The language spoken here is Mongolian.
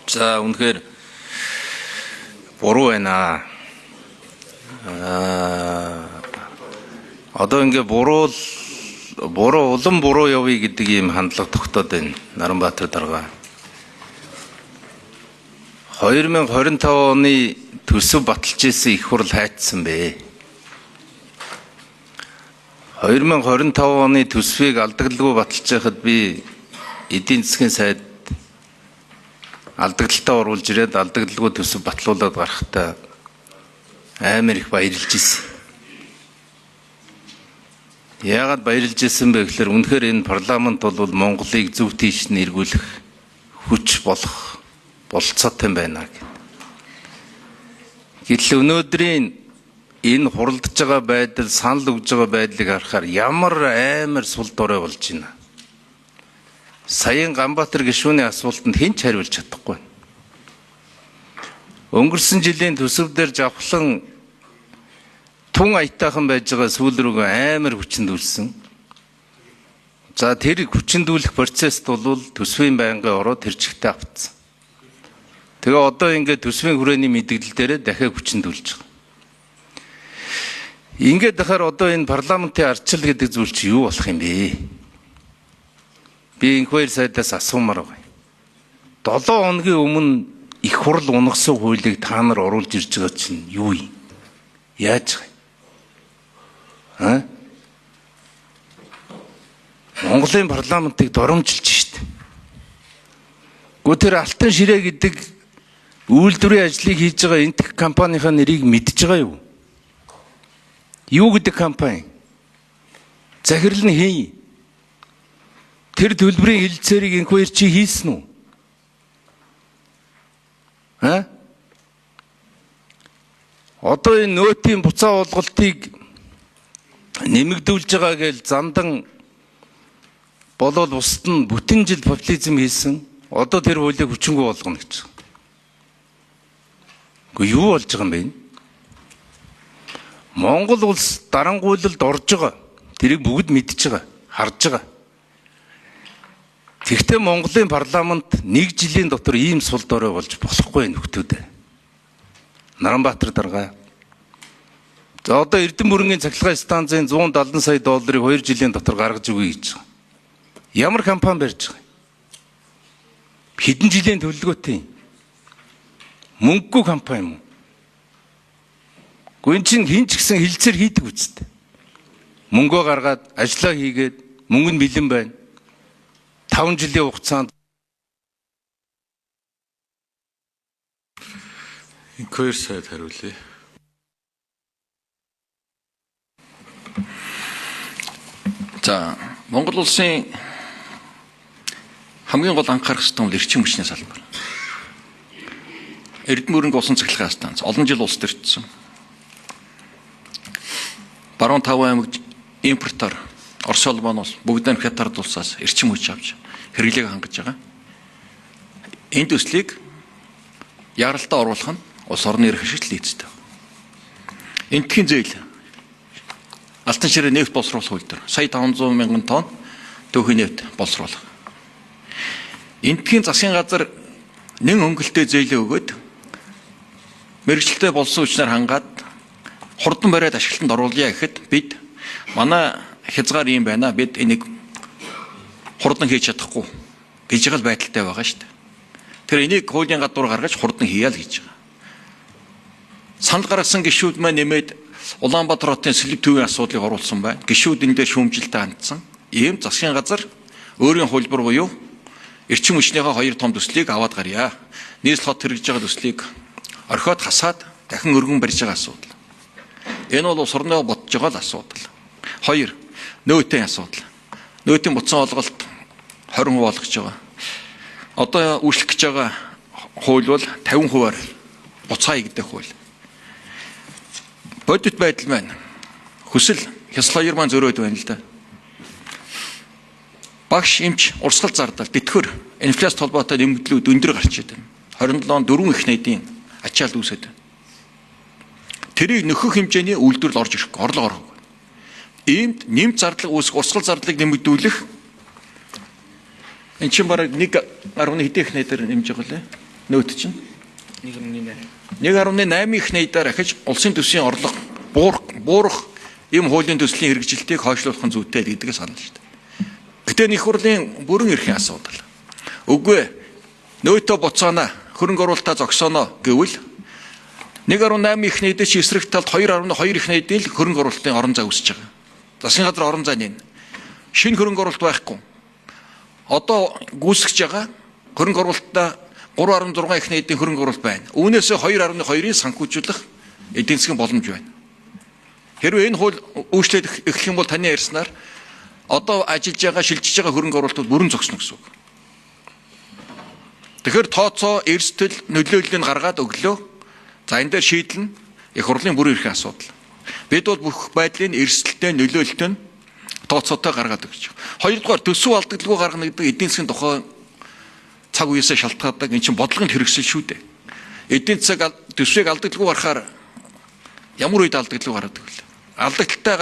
자, үнэхээр буруу байна. Одоо ингээ буруу улам буруу явъя гэдэг ийм хандлага тогтоод байна. Наранбаатар дарга. 2025 оны төсөв баталж ирсэн их хурл хайцсан бэ. 2025 оны төсвийг алдагдлгүй баталж байхад би эдийн засгийн сайд алдагдлалтаа оруулж ирээд алдагдлгүй төсөв батлуулаад гарахтаа амар их баярлж ирсэн. Яагаад баярлж ирсэн бэ гэхээр үнэхээр энэ парламент бол Монголыг зөв тийш нь эргүүлэх хүч болох болцоотой байна гэдэг. Гэтэл өнөөдрийн энэ хуралдаж байгаа байдал, санал өгж байгаа байдлыг харахаар ямар амар сул дорой болж байна. Саяын Ганбаатар гишүүний асуултанд хэн ч хариулж чадахгүй. Өнгөрсөн жилийн төсөв дээр жавхлан тун аятайхан байж байгаа сүүл рүү амар хүчндүүлсэн. За тэр хүчндүүлэх процесст бол төсвийн байнгын ороод тэр чигтээ автсан. Тэгээ одоо ингээд төсвийн хүрээний мэдээлэл дээр дахиад хүчндүүлж байгаа. Ингээд дахаар одоо энэ парламентын ардчил гэдэг зүйл чи юу болох юм бэ? Би инквайр сайдаас асуумаар байгаа. 7 хоногийн өмнө их хурл унгасан хуулийг та нар оруулж ирж байгаа чинь юу юм? Яаж байгаа? Монголын парламентыг доромжилж шít. Гэхдээ тэр алтан ширээ гэдэг үйлдвэрийн ажлыг хийж байгаа энтх компанийнхаа нэрийг мэдж байгаа юу? Юу гэдэг компани? Захирал нь хин. Тэр төлбөрийн хэлцээрийг инквайр чи хийсэн үү? Одоо энэ нөөтийн буцаа олголтыг нэмэгдүүлж байгаа гэж зандан болоод бусад нь бүтэн жил популизм хийсэн. Одоо тэр хуулийг хүчингүй болгоно гэж. Гэхдээ юу болж байгаа юм бэ? Монгол улс дарангуйлалд орж байгаа. Тэрийг бүгд мэдж байгаа, харж байгаа. Тэгвэл Монголын парламент нэг жилийн дотор ийм сул дорой болж болохгүй нөхдүүд. Наранбаатар дарга. За одоо Эрдэнэ мөрөнгийн цахилгаан станцын 170 сая долларыг 2 жилийн дотор гаргаж өгье гэж байгаа. Ямар компани барьж байгаа? Хэдэн жилийн төлөвлөгөөтэй? Мөнгөгүй компани юм уу? Гүн чин хин ч гэсэн хилцээр хийдэг үстэй. Мөнгөө гаргаад ажиллаа хийгээд мөнгө нь бэлэн байна. 5 жилийн хугацаанд инквайр сайд хариулъя. За, Монгол улсын хамгийн гол анхаарах ёстой нь эрчим хүчний салбар. Эрдэнэ мөрөнгө усан цахилгаан станц олон жил улс төрчихсөн. Баруун Тав аймагт импортоор Орос улманоос бүгдээр хятад улсаас эрчим хүч авч хэрэглээг хангаж байгаа. Энэ төслийг яралтаа оруулах нь улс орны эрх ашигт лийцтэй. Энтхийн зээл алтан ширээ нефть боловсруулах үйлдвэр сая 500 мянган тонн төвхий нефть боловсруулах. Энтхийн засгийн газар нэн хөнгөлтэй зээлээ өгөөд мэргэжилтэй болсон хүчнээр хангаад хурдан бариад ашиглалтанд оруулъя гэхэд бид манай хязгаар юм байна. Бид энийг хурдан хийж чадахгүй гэж байгаа байдалтай байгаа шүү дээ. Тэр энийг хуулийн гадуур гаргаж хурдан хийя л гэж байгаа. Санал гаргасан гишүүд маань нэмээд Улаанбаатар хотын Сэлэв төвийн асуудлыг оруулсан байна. Гишүүд энэ дээр шүүмжилтээ хандсан. Ийм засгийн газар өөрийн хөлбөр буюу эрчим хүчнийхээ 2 том төслийг аваад гарья. Нийслэл хот хэрэгжиж байгаа төслийг орхиод хасаад дахин өргөн барьж байгаа асуудал. Энэ бол улс орноо бодож байгаа л асуудал. 2. Нөөтийн асуудал. Нөөтийн буцаан олголт 20% болгож байгаа. Одоо үйлчлэх гэж байгаа хууль бол 50%-аар буцаая гэдэг хууль. Бодит байдал маань хүсэл хясал 2 маань зөрөөд байна л да. Багш эмч урсгал зардал тэтгэр инфляц толгойтой нэмэгдлүүд өндөр гарч идэв. 27 он 4 их найдын ачаал үүсэт. Тэрийг нөхөх хэмжээний үйлдвэрлэл орж ирэхгүй, орлого орох. Иймд нэмж зардлага үүсэх, урсгал зардлыг нэмэгдүүлэх энэ чинь бараг 1.1 хэдэн их найдаар нэмж байгаа лээ. нөт чинь 1.8 их найдаар ахиж улсын төсвийн орлого буурах ийм хуулийн төслийн хэрэгжилтийг хойшлуулах нь зүйтэй л гэдгийг санана шүү дээ. Гэтэ их хурлын бүрэн эрхийн асуудал. Үгүй нөөтөө буцаана хөрөнгө оруулалтаа зогсооно гэвэл 1.8 их найдаж эсрэг талд 2.2 их найдын л хөрөнгө оруулалтын орон зай үүсэж байгаа. Засгийн газар орон зай нэ. Шинэ хөрөнгө оруулалт байхгүй. Одоо гүйцэтгэж байгаа хөрөнгө оруулалтаа 3.6 их найдын хөрөнгө оруулалт байна. Үүнээсээ 2.2-ыг санхүүжүүлэх эдийн засгийн боломж байна. Хэрвээ энэ хууль өөрчлөлт эхлэх юм бол таны ярьснаар одоо ажиллаж байгаа шилжиж байгаа хөрөнгө оруулалтууд бүрэн зогсно гэсэн үг. Тэгэхээр тооцоо эрсдэл нөлөөллийг гаргаад өглөө. За энэ дээр шийдэл нь их хурлын бүрэн эрхийн асуудал. Бид бол бүх байдлын эрсдэлтэй нөлөөлөлтөнд тооцоотой гаргаад өгч. Хоёрдугаар төсөв алдагдaltaгүй гаргана гэдэг эдийн засгийн тухай цаг үеэсээ шалтгаалдаг эн чинь бодлогын хэрэгсэл шүү дээ. Эдийн засаг төсвийг алдагдaltaгүй гарахаар ямар үед алдагдaltaгүй гаргадаг вэ? Алдагдaltaй